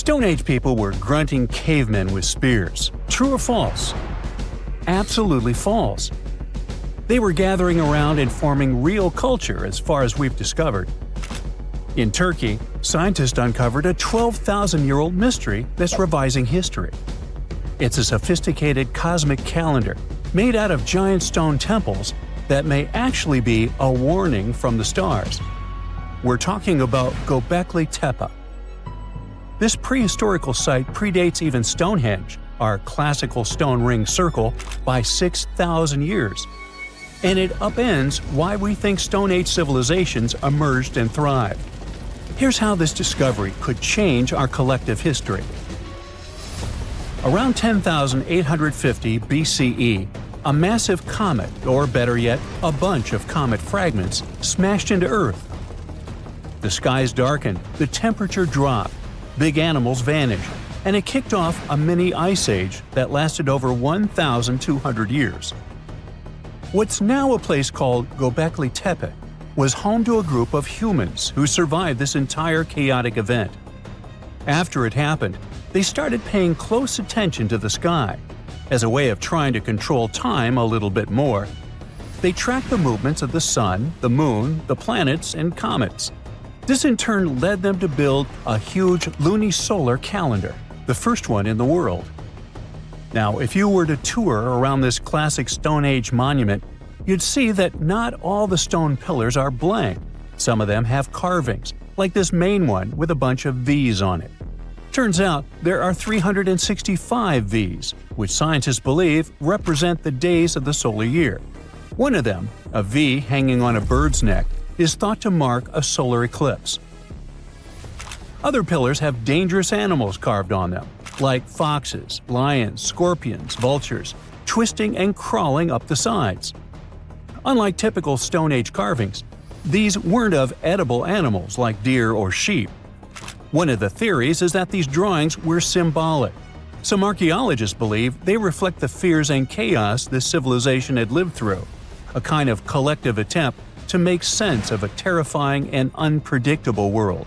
Stone Age people were grunting cavemen with spears. True or false? Absolutely false. They were gathering around and forming real culture as far as we've discovered. In Turkey, scientists uncovered a 12,000-year-old mystery that's revising history. It's a sophisticated cosmic calendar made out of giant stone temples that may actually be a warning from the stars. We're talking about Göbekli Tepe. This prehistorical site predates even Stonehenge, our classical stone ring circle, by 6,000 years. And it upends why we think Stone Age civilizations emerged and thrived. Here's how this discovery could change our collective history. Around 10,850 BCE, a massive comet, or better yet, a bunch of comet fragments, smashed into Earth. The skies darkened, the temperature dropped, big animals vanished, and it kicked off a mini ice age that lasted over 1,200 years. What's now a place called Göbekli Tepe was home to a group of humans who survived this entire chaotic event. After it happened, they started paying close attention to the sky. As a way of trying to control time a little bit more, they tracked the movements of the sun, the moon, the planets, and comets. This in turn led them to build a huge lunisolar calendar, the first one in the world. Now, if you were to tour around this classic Stone Age monument, you'd see that not all the stone pillars are blank. Some of them have carvings, like this main one with a bunch of V's on it. Turns out there are 365 V's, which scientists believe represent the days of the solar year. One of them, a V hanging on a bird's neck, is thought to mark a solar eclipse. Other pillars have dangerous animals carved on them, like foxes, lions, scorpions, vultures, twisting and crawling up the sides. Unlike typical Stone Age carvings, these weren't of edible animals like deer or sheep. One of the theories is that these drawings were symbolic. Some archaeologists believe they reflect the fears and chaos this civilization had lived through, a kind of collective attempt to make sense of a terrifying and unpredictable world.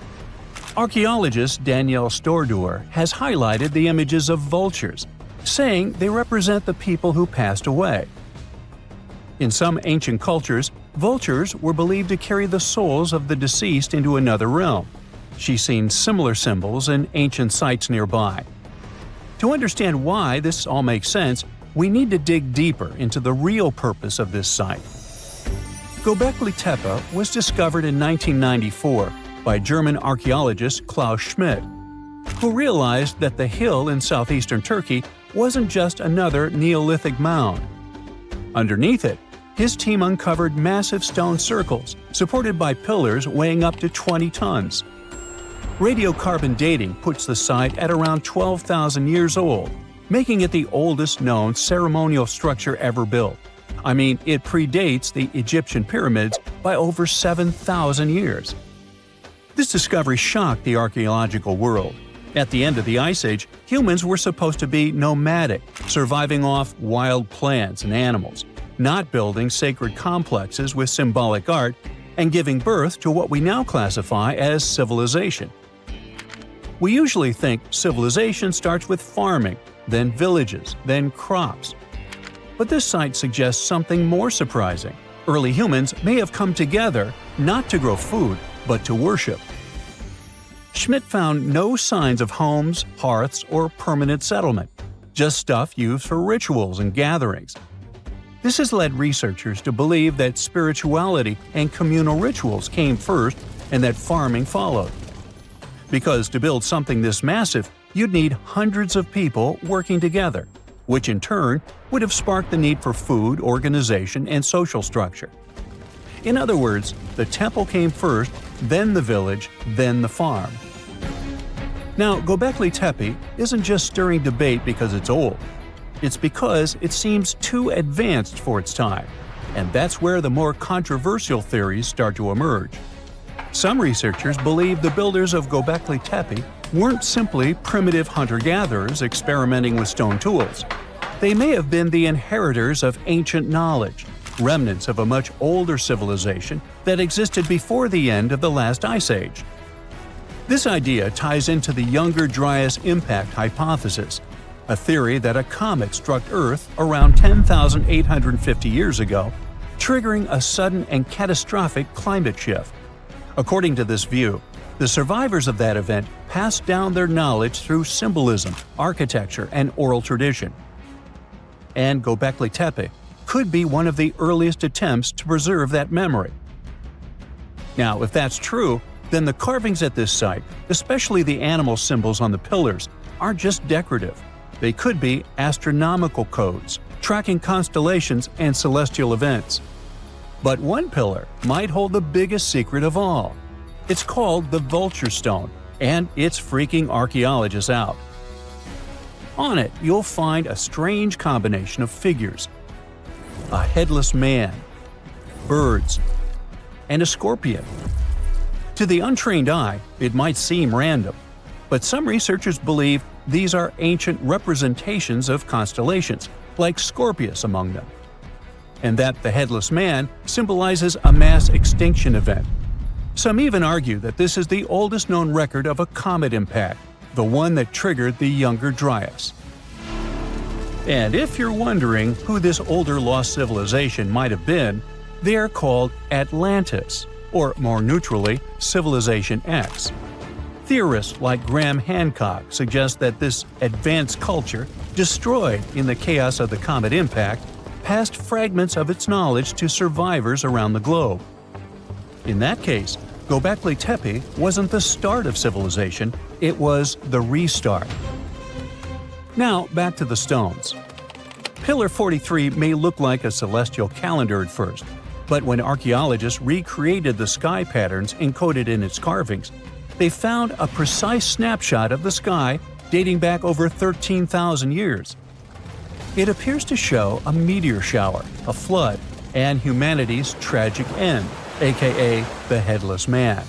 Archaeologist Danielle Stordour has highlighted the images of vultures, saying they represent the people who passed away. In some ancient cultures, vultures were believed to carry the souls of the deceased into another realm. She's seen similar symbols in ancient sites nearby. To understand why this all makes sense, we need to dig deeper into the real purpose of this site. Göbekli Tepe was discovered in 1994 by German archaeologist Klaus Schmidt, who realized that the hill in southeastern Turkey wasn't just another Neolithic mound. Underneath it, his team uncovered massive stone circles supported by pillars weighing up to 20 tons. Radiocarbon dating puts the site at around 12,000 years old, making it the oldest known ceremonial structure ever built. I mean, it predates the Egyptian pyramids by over 7,000 years. This discovery shocked the archaeological world. At the end of the Ice Age, humans were supposed to be nomadic, surviving off wild plants and animals, not building sacred complexes with symbolic art and giving birth to what we now classify as civilization. We usually think civilization starts with farming, then villages, then crops. But this site suggests something more surprising. Early humans may have come together not to grow food, but to worship. Schmidt found no signs of homes, hearths, or permanent settlement, just stuff used for rituals and gatherings. This has led researchers to believe that spirituality and communal rituals came first and that farming followed. Because to build something this massive, you'd need hundreds of people working together, which in turn would have sparked the need for food, organization, and social structure. In other words, the temple came first, then the village, then the farm. Now, Göbekli Tepe isn't just stirring debate because it's old. It's because it seems too advanced for its time, and that's where the more controversial theories start to emerge. Some researchers believe the builders of Göbekli Tepe weren't simply primitive hunter-gatherers experimenting with stone tools. They may have been the inheritors of ancient knowledge, remnants of a much older civilization that existed before the end of the last ice age. This idea ties into the Younger Dryas impact hypothesis, a theory that a comet struck Earth around 10,850 years ago, triggering a sudden and catastrophic climate shift. According to this view, the survivors of that event passed down their knowledge through symbolism, architecture, and oral tradition. And Göbekli Tepe could be one of the earliest attempts to preserve that memory. Now, if that's true, then the carvings at this site, especially the animal symbols on the pillars, aren't just decorative. They could be astronomical codes, tracking constellations and celestial events. But one pillar might hold the biggest secret of all. It's called the Vulture Stone, and it's freaking archaeologists out. On it, you'll find a strange combination of figures: a headless man, birds, and a scorpion. To the untrained eye, it might seem random, but some researchers believe these are ancient representations of constellations, like Scorpius among them, and that the headless man symbolizes a mass extinction event. Some even argue that this is the oldest known record of a comet impact, the one that triggered the Younger Dryas. And if you're wondering who this older lost civilization might have been, they are called Atlantis, or more neutrally, Civilization X. Theorists like Graham Hancock suggest that this advanced culture, destroyed in the chaos of the comet impact, passed fragments of its knowledge to survivors around the globe. In that case, Göbekli Tepe wasn't the start of civilization, it was the restart. Now, back to the stones. Pillar 43 may look like a celestial calendar at first, but when archaeologists recreated the sky patterns encoded in its carvings, they found a precise snapshot of the sky dating back over 13,000 years. It appears to show a meteor shower, a flood, and humanity's tragic end, aka the Headless Man.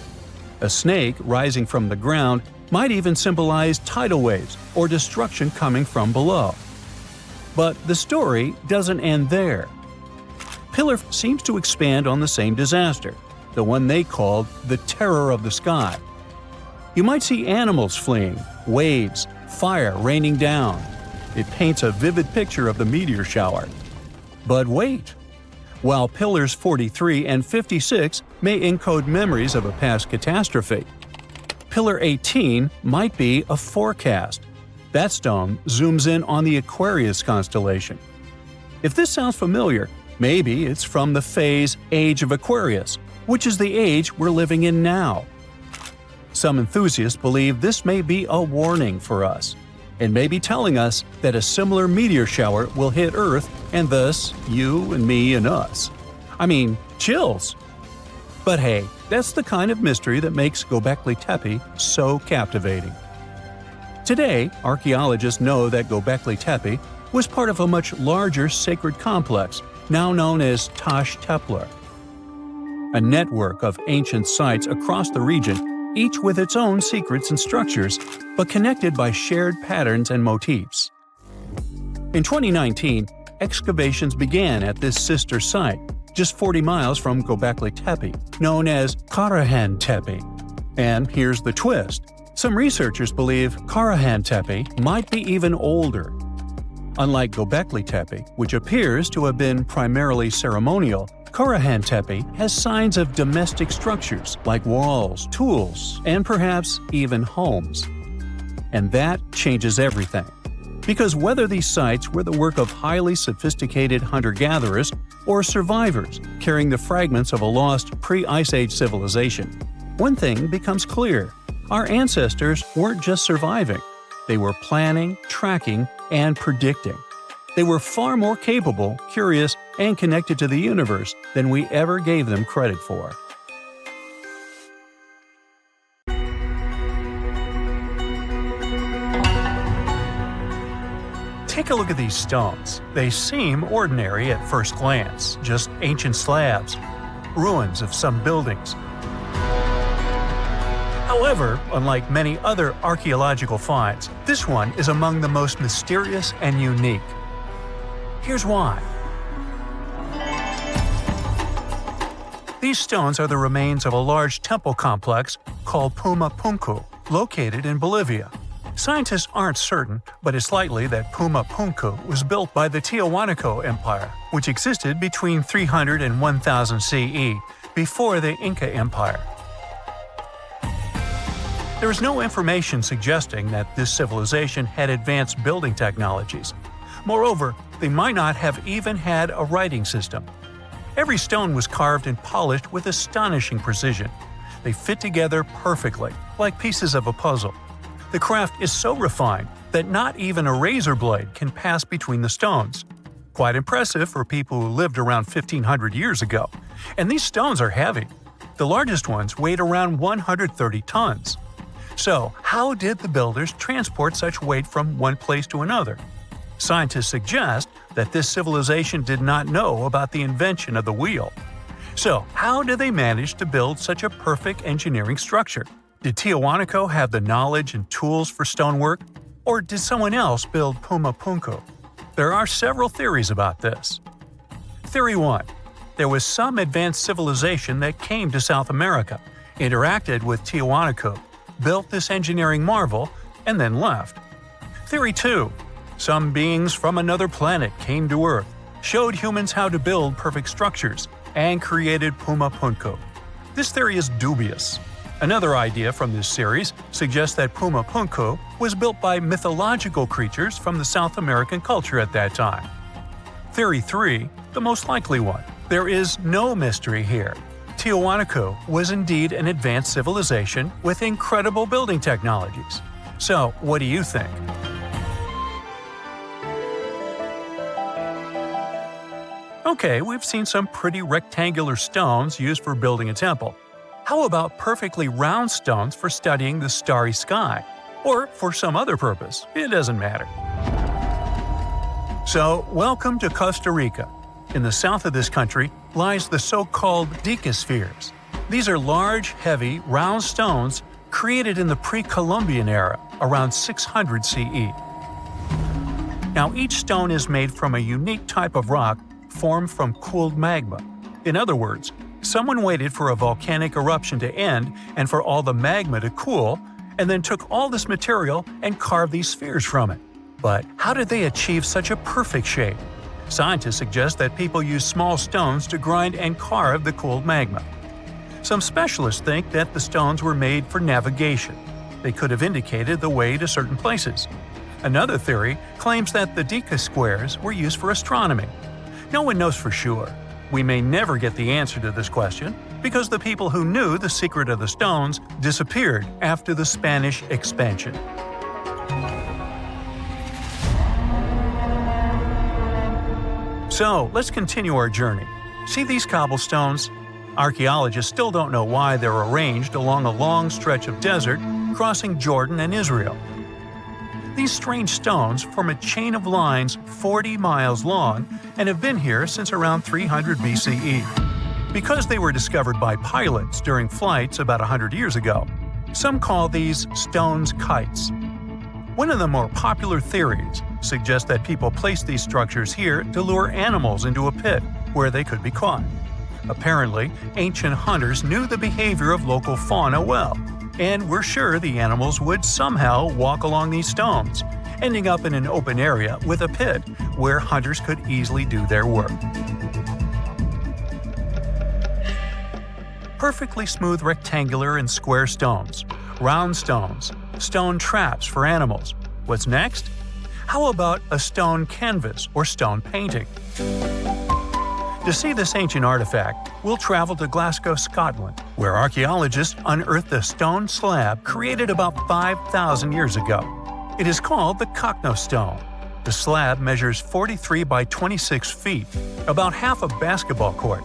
A snake rising from the ground might even symbolize tidal waves or destruction coming from below. But the story doesn't end there. Pillar seems to expand on the same disaster, the one they called the Terror of the Sky. You might see animals fleeing, waves, fire raining down. It paints a vivid picture of the meteor shower. But wait! While Pillars 43 and 56 may encode memories of a past catastrophe, Pillar 18 might be a forecast. That stone zooms in on the Aquarius constellation. If this sounds familiar, maybe it's from the phase Age of Aquarius, which is the age we're living in now. Some enthusiasts believe this may be a warning for us, and may be telling us that a similar meteor shower will hit Earth and thus you and me and us. I mean, chills! But hey, that's the kind of mystery that makes Göbekli Tepe so captivating. Today, archaeologists know that Göbekli Tepe was part of a much larger sacred complex, now known as Taş Tepeler, a network of ancient sites across the region, each with its own secrets and structures, but connected by shared patterns and motifs. In 2019, excavations began at this sister site, just 40 miles from Göbekli Tepe, known as Karahan Tepe. And here's the twist. Some researchers believe Karahan Tepe might be even older. Unlike Göbekli Tepe, which appears to have been primarily ceremonial, Karahan Tepe has signs of domestic structures like walls, tools, and perhaps even homes. And that changes everything. Because whether these sites were the work of highly sophisticated hunter-gatherers or survivors carrying the fragments of a lost pre-Ice Age civilization, one thing becomes clear. Our ancestors weren't just surviving. They were planning, tracking, and predicting. They were far more capable, curious, and connected to the universe than we ever gave them credit for. Take a look at these stones. They seem ordinary at first glance, just ancient slabs, ruins of some buildings. However, unlike many other archaeological finds, this one is among the most mysterious and unique. Here's why. These stones are the remains of a large temple complex called Puma Punku, located in Bolivia. Scientists aren't certain, but it's likely that Puma Punku was built by the Tiahuanaco Empire, which existed between 300 and 1000 CE, before the Inca Empire. There is no information suggesting that this civilization had advanced building technologies. Moreover, they might not have even had a writing system. Every stone was carved and polished with astonishing precision. They fit together perfectly, like pieces of a puzzle. The craft is so refined that not even a razor blade can pass between the stones. Quite impressive for people who lived around 1500 years ago. And these stones are heavy. The largest ones weighed around 130 tons. So, how did the builders transport such weight from one place to another? Scientists suggest that this civilization did not know about the invention of the wheel. So, how did they manage to build such a perfect engineering structure? Did Tiahuanaco have the knowledge and tools for stonework? Or did someone else build Puma Punku? There are several theories about this. Theory 1. There was some advanced civilization that came to South America, interacted with Tiahuanaco, built this engineering marvel, and then left. Theory 2. Some beings from another planet came to Earth, showed humans how to build perfect structures, and created Puma Punku. This theory is dubious. Another idea from this series suggests that Puma Punku was built by mythological creatures from the South American culture at that time. Theory 3, the most likely one. There is no mystery here. Tiahuanaco was indeed an advanced civilization with incredible building technologies. So, what do you think? Okay, we've seen some pretty rectangular stones used for building a temple. How about perfectly round stones for studying the starry sky? Or for some other purpose, it doesn't matter. So, welcome to Costa Rica. In the south of this country lies the so-called decaspheres. These are large, heavy, round stones created in the pre-Columbian era, around 600 CE. Now, each stone is made from a unique type of rock formed from cooled magma. In other words, someone waited for a volcanic eruption to end and for all the magma to cool, and then took all this material and carved these spheres from it. But how did they achieve such a perfect shape? Scientists suggest that people used small stones to grind and carve the cooled magma. Some specialists think that the stones were made for navigation. They could have indicated the way to certain places. Another theory claims that the deca squares were used for astronomy. No one knows for sure. We may never get the answer to this question because the people who knew the secret of the stones disappeared after the Spanish expansion. So, let's continue our journey. See these cobblestones? Archaeologists still don't know why they're arranged along a long stretch of desert crossing Jordan and Israel. These strange stones form a chain of lines 40 miles long and have been here since around 300 BCE. Because they were discovered by pilots during flights about 100 years ago, some call these stones kites. One of the more popular theories suggests that people placed these structures here to lure animals into a pit where they could be caught. Apparently, ancient hunters knew the behavior of local fauna well, and were sure the animals would somehow walk along these stones, ending up in an open area with a pit where hunters could easily do their work. Perfectly smooth rectangular and square stones, round stones, stone traps for animals. What's next? How about a stone canvas or stone painting? To see this ancient artifact, we'll travel to Glasgow, Scotland, where archaeologists unearthed a stone slab created about 5,000 years ago. It is called the Cockno Stone. The slab measures 43 by 26 feet, about half a basketball court.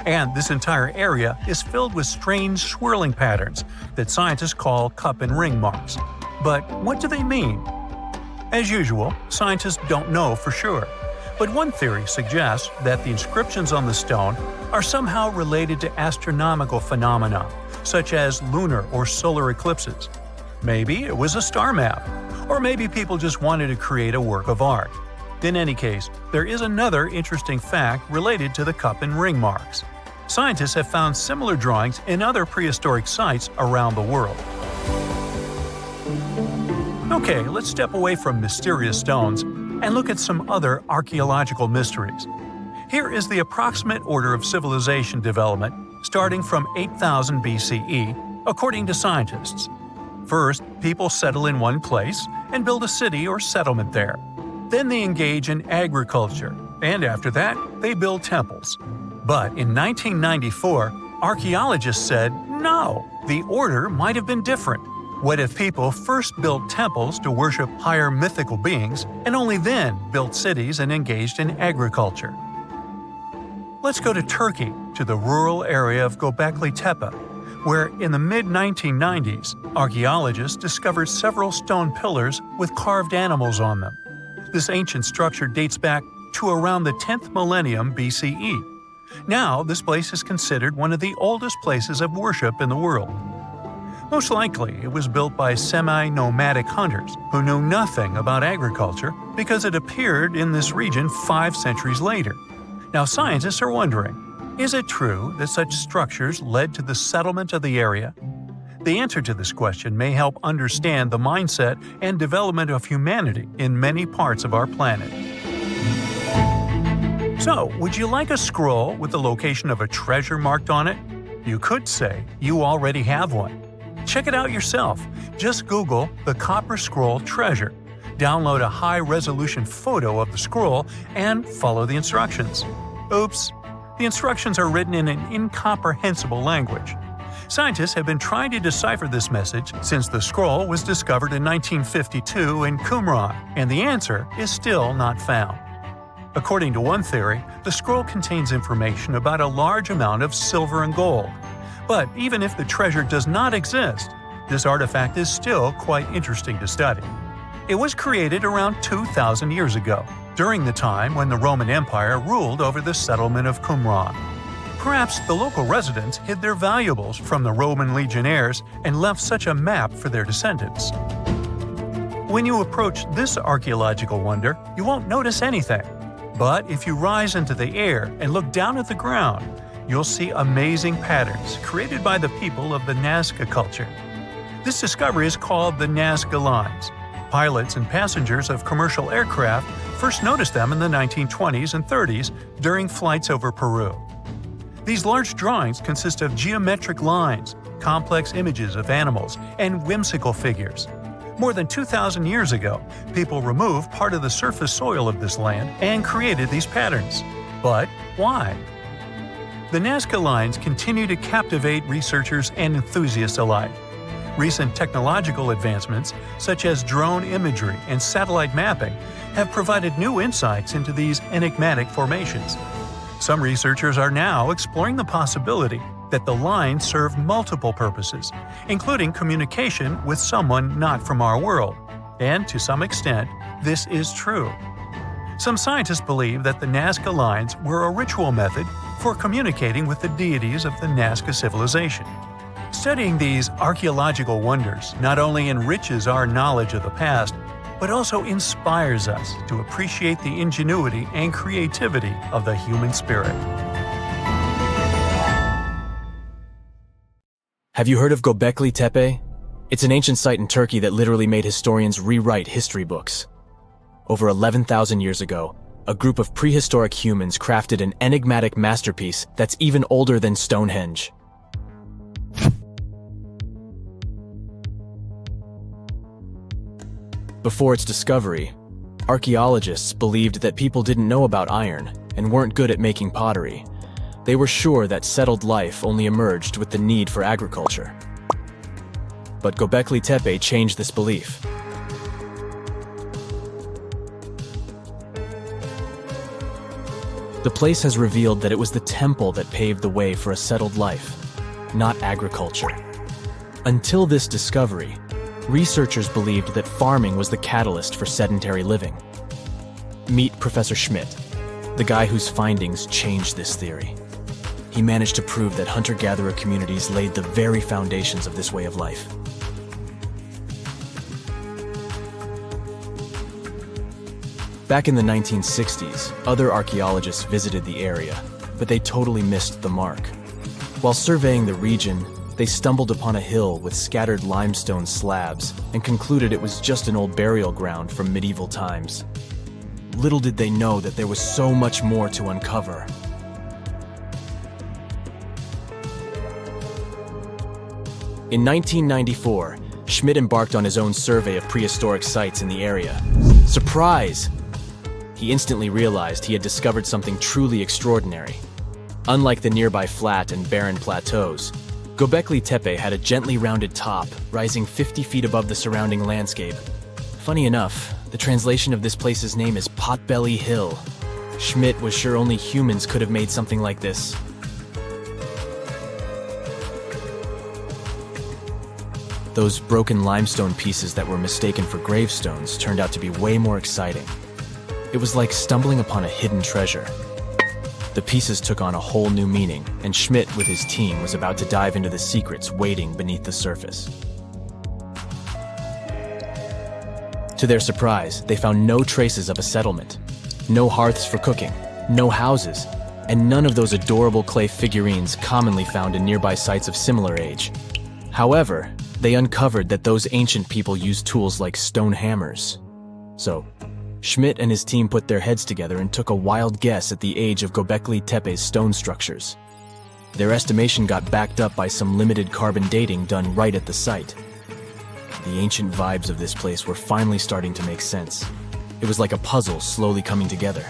And this entire area is filled with strange swirling patterns that scientists call cup and ring marks. But what do they mean? As usual, scientists don't know for sure. But one theory suggests that the inscriptions on the stone are somehow related to astronomical phenomena, such as lunar or solar eclipses. Maybe it was a star map, or maybe people just wanted to create a work of art. In any case, there is another interesting fact related to the cup and ring marks. Scientists have found similar drawings in other prehistoric sites around the world. Okay, let's step away from mysterious stones and look at some other archaeological mysteries. Here is the approximate order of civilization development starting from 8000 BCE, according to scientists. First, people settle in one place and build a city or settlement there. Then they engage in agriculture, and after that, they build temples. But in 1994, archaeologists said, no, the order might have been different. What if people first built temples to worship higher mythical beings and only then built cities and engaged in agriculture? Let's go to Turkey, to the rural area of Göbekli Tepe, where in the mid-1990s, archaeologists discovered several stone pillars with carved animals on them. This ancient structure dates back to around the 10th millennium BCE. Now, this place is considered one of the oldest places of worship in the world. Most likely, it was built by semi-nomadic hunters who knew nothing about agriculture because it appeared in this region 5 centuries later. Now, scientists are wondering, is it true that such structures led to the settlement of the area? The answer to this question may help understand the mindset and development of humanity in many parts of our planet. So, would you like a scroll with the location of a treasure marked on it? You could say you already have one. Check it out yourself. Just Google the Copper Scroll Treasure. Download a high-resolution photo of the scroll and follow the instructions. Oops! The instructions are written in an incomprehensible language. Scientists have been trying to decipher this message since the scroll was discovered in 1952 in Qumran, and the answer is still not found. According to one theory, the scroll contains information about a large amount of silver and gold. But even if the treasure does not exist, this artifact is still quite interesting to study. It was created around 2,000 years ago, during the time when the Roman Empire ruled over the settlement of Qumran. Perhaps the local residents hid their valuables from the Roman legionnaires and left such a map for their descendants. When you approach this archaeological wonder, you won't notice anything. But if you rise into the air and look down at the ground, you'll see amazing patterns created by the people of the Nazca culture. This discovery is called the Nazca Lines. Pilots and passengers of commercial aircraft first noticed them in the 1920s and 30s during flights over Peru. These large drawings consist of geometric lines, complex images of animals, and whimsical figures. More than 2,000 years ago, people removed part of the surface soil of this land and created these patterns. But why? The Nazca Lines continue to captivate researchers and enthusiasts alike. Recent technological advancements, such as drone imagery and satellite mapping, have provided new insights into these enigmatic formations. Some researchers are now exploring the possibility that the lines serve multiple purposes, including communication with someone not from our world. And to some extent, this is true. Some scientists believe that the Nazca Lines were a ritual method for communicating with the deities of the Nazca civilization. Studying these archaeological wonders not only enriches our knowledge of the past, but also inspires us to appreciate the ingenuity and creativity of the human spirit. Have you heard of Göbekli Tepe? It's an ancient site in Turkey that literally made historians rewrite history books. Over 11,000 years ago, a group of prehistoric humans crafted an enigmatic masterpiece that's even older than Stonehenge. Before its discovery, archaeologists believed that people didn't know about iron and weren't good at making pottery. They were sure that settled life only emerged with the need for agriculture. But Göbekli Tepe changed this belief. The place has revealed that it was the temple that paved the way for a settled life, not agriculture. Until this discovery, researchers believed that farming was the catalyst for sedentary living. Meet Professor Schmidt, the guy whose findings changed this theory. He managed to prove that hunter-gatherer communities laid the very foundations of this way of life. Back in the 1960s, other archaeologists visited the area, but they totally missed the mark. While surveying the region, they stumbled upon a hill with scattered limestone slabs and concluded it was just an old burial ground from medieval times. Little did they know that there was so much more to uncover. In 1994, Schmidt embarked on his own survey of prehistoric sites in the area. Surprise! He instantly realized he had discovered something truly extraordinary. Unlike the nearby flat and barren plateaus, Göbekli Tepe had a gently rounded top, rising 50 feet above the surrounding landscape. Funny enough, the translation of this place's name is Potbelly Hill. Schmidt was sure only humans could have made something like this. Those broken limestone pieces that were mistaken for gravestones turned out to be way more exciting. It was like stumbling upon a hidden treasure. The pieces took on a whole new meaning, and Schmidt with his team was about to dive into the secrets waiting beneath the surface. To their surprise, they found no traces of a settlement, no hearths for cooking, no houses, and none of those adorable clay figurines commonly found in nearby sites of similar age. However, they uncovered that those ancient people used tools like stone hammers. So, Schmidt and his team put their heads together and took a wild guess at the age of Göbekli Tepe's stone structures. Their estimation got backed up by some limited carbon dating done right at the site. The ancient vibes of this place were finally starting to make sense. It was like a puzzle slowly coming together.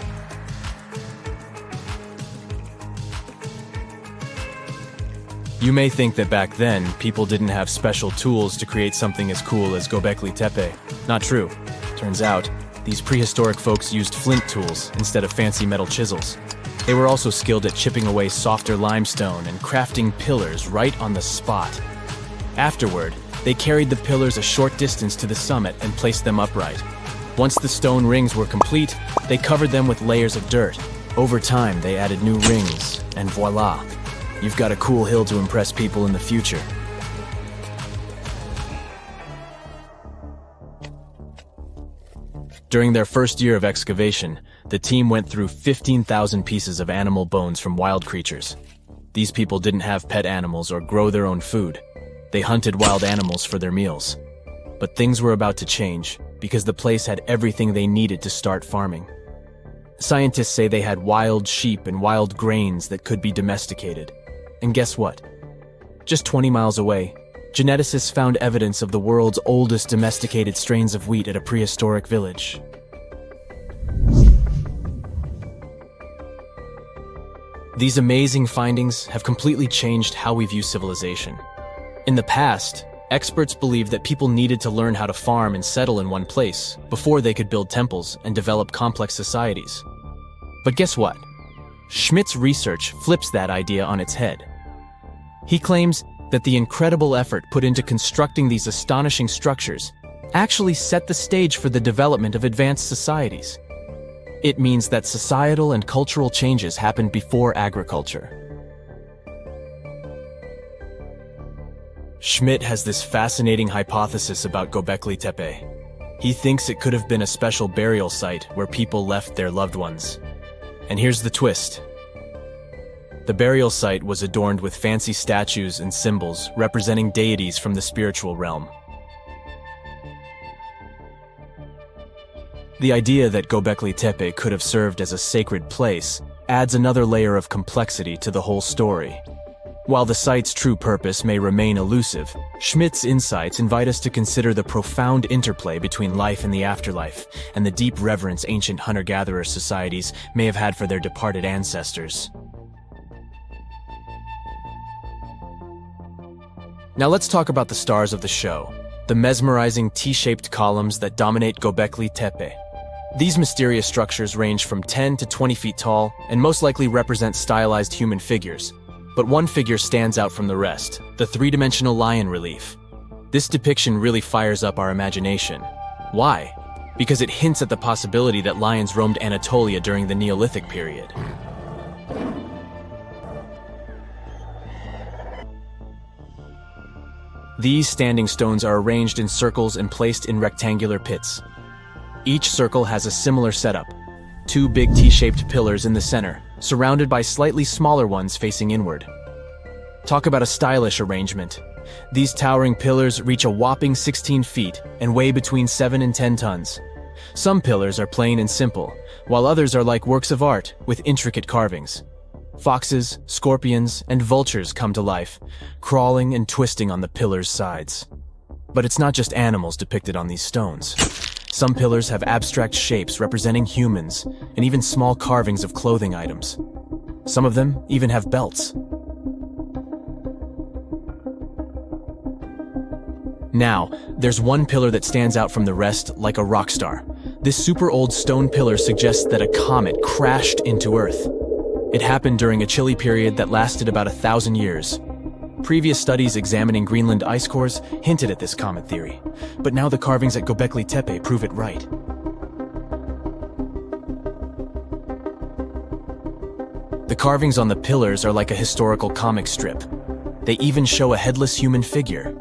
You may think that back then, people didn't have special tools to create something as cool as Göbekli Tepe. Not true. Turns out, these prehistoric folks used flint tools instead of fancy metal chisels. They were also skilled at chipping away softer limestone and crafting pillars right on the spot. Afterward, they carried the pillars a short distance to the summit and placed them upright. Once the stone rings were complete, they covered them with layers of dirt. Over time, they added new rings, and voila! You've got a cool hill to impress people in the future. During their first year of excavation, the team went through 15,000 pieces of animal bones from wild creatures. These people didn't have pet animals or grow their own food. They hunted wild animals for their meals. But things were about to change, because the place had everything they needed to start farming. Scientists say they had wild sheep and wild grains that could be domesticated. And guess what? Just 20 miles away, geneticists found evidence of the world's oldest domesticated strains of wheat at a prehistoric village. These amazing findings have completely changed how we view civilization. In the past, experts believed that people needed to learn how to farm and settle in one place before they could build temples and develop complex societies. But guess what? Schmidt's research flips that idea on its head. He claims that the incredible effort put into constructing these astonishing structures actually set the stage for the development of advanced societies. It means that societal and cultural changes happened before agriculture. Schmidt has this fascinating hypothesis about Göbekli Tepe. He thinks it could have been a special burial site where people left their loved ones. And here's the twist. The burial site was adorned with fancy statues and symbols representing deities from the spiritual realm. The idea that Göbekli Tepe could have served as a sacred place adds another layer of complexity to the whole story. While the site's true purpose may remain elusive, Schmidt's insights invite us to consider the profound interplay between life and the afterlife, and the deep reverence ancient hunter-gatherer societies may have had for their departed ancestors. Now let's talk about the stars of the show, the mesmerizing T-shaped columns that dominate Göbekli Tepe. These mysterious structures range from 10 to 20 feet tall and most likely represent stylized human figures. But one figure stands out from the rest, the three-dimensional lion relief. This depiction really fires up our imagination. Why? Because it hints at the possibility that lions roamed Anatolia during the Neolithic period. These standing stones are arranged in circles and placed in rectangular pits. Each circle has a similar setup. Two big T-shaped pillars in the center, surrounded by slightly smaller ones facing inward. Talk about a stylish arrangement. These towering pillars reach a whopping 16 feet and weigh between 7 and 10 tons. Some pillars are plain and simple, while others are like works of art with intricate carvings. Foxes, scorpions, and vultures come to life, crawling and twisting on the pillars' sides. But it's not just animals depicted on these stones. Some pillars have abstract shapes representing humans, and even small carvings of clothing items. Some of them even have belts. Now, there's one pillar that stands out from the rest like a rock star. This super old stone pillar suggests that a comet crashed into Earth. It happened during a chilly period that lasted about 1,000 years. Previous studies examining Greenland ice cores hinted at this comet theory, but now the carvings at Göbekli Tepe prove it right. The carvings on the pillars are like a historical comic strip. They even show a headless human figure.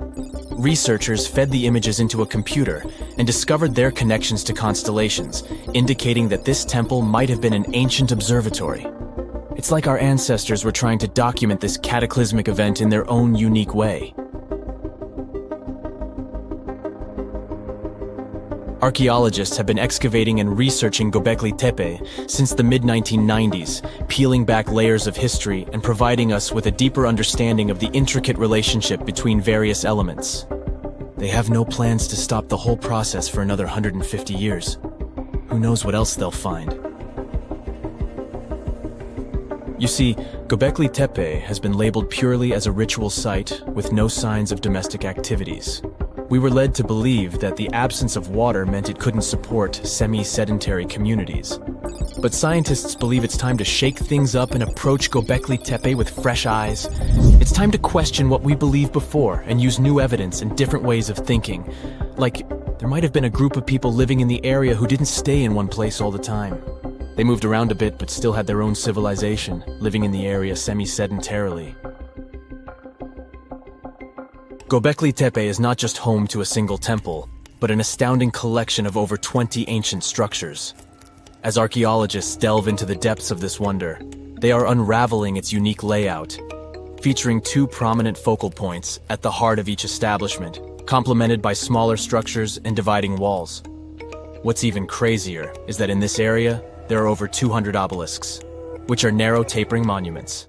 Researchers fed the images into a computer and discovered their connections to constellations, indicating that this temple might have been an ancient observatory. It's like our ancestors were trying to document this cataclysmic event in their own unique way. Archaeologists have been excavating and researching Göbekli Tepe since the mid-1990s, peeling back layers of history and providing us with a deeper understanding of the intricate relationship between various elements. They have no plans to stop the whole process for another 150 years. Who knows what else they'll find? You see, Göbekli Tepe has been labeled purely as a ritual site with no signs of domestic activities. We were led to believe that the absence of water meant it couldn't support semi-sedentary communities. But scientists believe it's time to shake things up and approach Göbekli Tepe with fresh eyes. It's time to question what we believed before and use new evidence and different ways of thinking. Like, there might have been a group of people living in the area who didn't stay in one place all the time. They moved around a bit but still had their own civilization, living in the area semi-sedentarily. Göbekli Tepe is not just home to a single temple, but an astounding collection of over 20 ancient structures. As archaeologists delve into the depths of this wonder, they are unraveling its unique layout, featuring 2 prominent focal points at the heart of each establishment, complemented by smaller structures and dividing walls. What's even crazier is that in this area, there are over 200 obelisks, which are narrow tapering monuments.